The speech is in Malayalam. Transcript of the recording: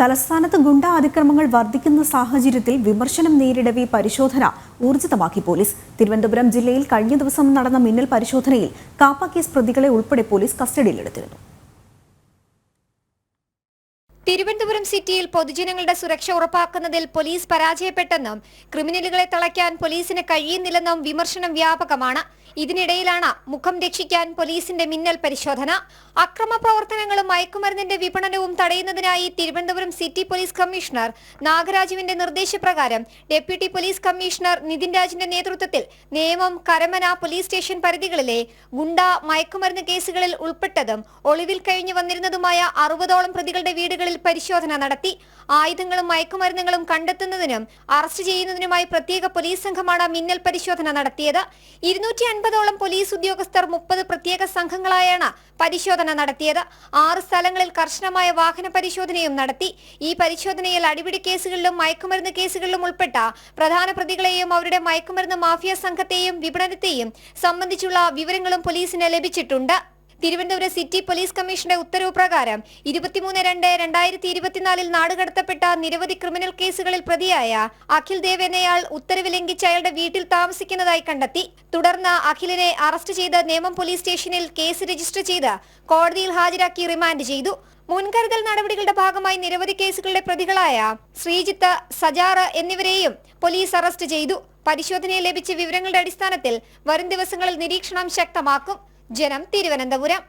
തലസ്ഥാനത്ത് ഗുണ്ടാ അതിക്രമങ്ങൾ വർദ്ധിക്കുന്ന സാഹചര്യത്തിൽ വിമർശനം നേരിടവെ പരിശോധന ഊർജിതമാക്കി പോലീസ്. തിരുവനന്തപുരം ജില്ലയിൽ കഴിഞ്ഞ ദിവസം നടന്ന മിന്നൽ പരിശോധനയിൽ കാപ്പ കേസ് പ്രതികളെ ഉൾപ്പെടെ പോലീസ് കസ്റ്റഡിയിലെടുത്തിരുന്നു. തിരുവനന്തപുരം സിറ്റിയിൽ പൊതുജനങ്ങളുടെ സുരക്ഷ ഉറപ്പാക്കുന്നതിൽ പോലീസ് പരാജയപ്പെട്ടെന്നും ക്രിമിനലുകളെ തളയ്ക്കാൻ പോലീസിന് കഴിയുന്നില്ലെന്നും വിമർശനം വ്യാപകമാണ്. ഇതിനിടയിലാണ് മുഖം രക്ഷിക്കാൻ പോലീസിന്റെ മിന്നൽ പരിശോധന. അക്രമ പ്രവർത്തനങ്ങളും മയക്കുമരുന്നിന്റെ വിപണനവും തടയുന്നതിനായി തിരുവനന്തപുരം സിറ്റി പോലീസ് കമ്മീഷണർ നാഗരാജുവിന്റെ നിർദ്ദേശപ്രകാരം ഡെപ്യൂട്ടി പോലീസ് കമ്മീഷണർ നിതിൻ രാജിന്റെ നേതൃത്വത്തിൽ നേമം, കരമന പോലീസ് സ്റ്റേഷൻ പരിധികളിലെ ഗുണ്ട മയക്കുമരുന്ന് കേസുകളിൽ ഉൾപ്പെട്ടതും ഒളിവിൽ കഴിഞ്ഞു വന്നിരുന്നതുമായ 60ഓളം പ്രതികളുടെ വീടുകളിൽ പരിശോധന നടത്തി. ആയുധങ്ങളും മയക്കുമരുന്നുകളും കണ്ടെത്തുന്നതിനും അറസ്റ്റ് ചെയ്യുന്നതിനുമായി പ്രത്യേക പോലീസ് സംഘമാണ് മിന്നൽ പരിശോധന നടത്തിയത്. 250ഓളം പോലീസ് ഉദ്യോഗസ്ഥർ 30 പ്രത്യേക സംഘങ്ങളായാണ് പരിശോധന നടത്തിയത്. 6 സ്ഥലങ്ങളിൽ കർശനമായ വാഹന പരിശോധനയും നടത്തി. ഈ പരിശോധനയിൽ അടിപിടി കേസുകളിലും മയക്കുമരുന്ന് കേസുകളിലും ഉൾപ്പെട്ട പ്രധാന പ്രതികളെയും അവരുടെ മയക്കുമരുന്ന് മാഫിയ സംഘത്തെയും വിപണനത്തെയും സംബന്ധിച്ചുള്ള വിവരങ്ങളും പോലീസിന് ലഭിച്ചിട്ടുണ്ട്. തിരുവനന്തപുരം സിറ്റി പോലീസ് കമ്മീഷന്റെ ഉത്തരവ് പ്രകാരം 23/2/2024 നാടുകടത്തപ്പെട്ട നിരവധി ക്രിമിനൽ കേസുകളിൽ പ്രതിയായ അഖിൽ ദേവ് എന്നയാൾ ഉത്തരവ് ലംഘിച്ച് അയാളുടെ വീട്ടിൽ താമസിക്കുന്നതായി കണ്ടെത്തി. തുടർന്ന് അഖിലിനെ അറസ്റ്റ് ചെയ്ത് നേമം പോലീസ് സ്റ്റേഷനിൽ കേസ് രജിസ്റ്റർ ചെയ്ത് കോടതിയിൽ ഹാജരാക്കി റിമാൻഡ് ചെയ്തു. മുൻകരുതൽ നടപടികളുടെ ഭാഗമായി നിരവധി കേസുകളുടെ പ്രതികളായ ശ്രീജിത്ത്, സജാർ എന്നിവരെയും പോലീസ് അറസ്റ്റ് ചെയ്തു. പരിശോധനയിൽ ലഭിച്ച വിവരങ്ങളുടെ അടിസ്ഥാനത്തിൽ വരും ദിവസങ്ങളിൽ നിരീക്ഷണം ശക്തമാക്കും. ജനം, തിരുവനന്തപുരം.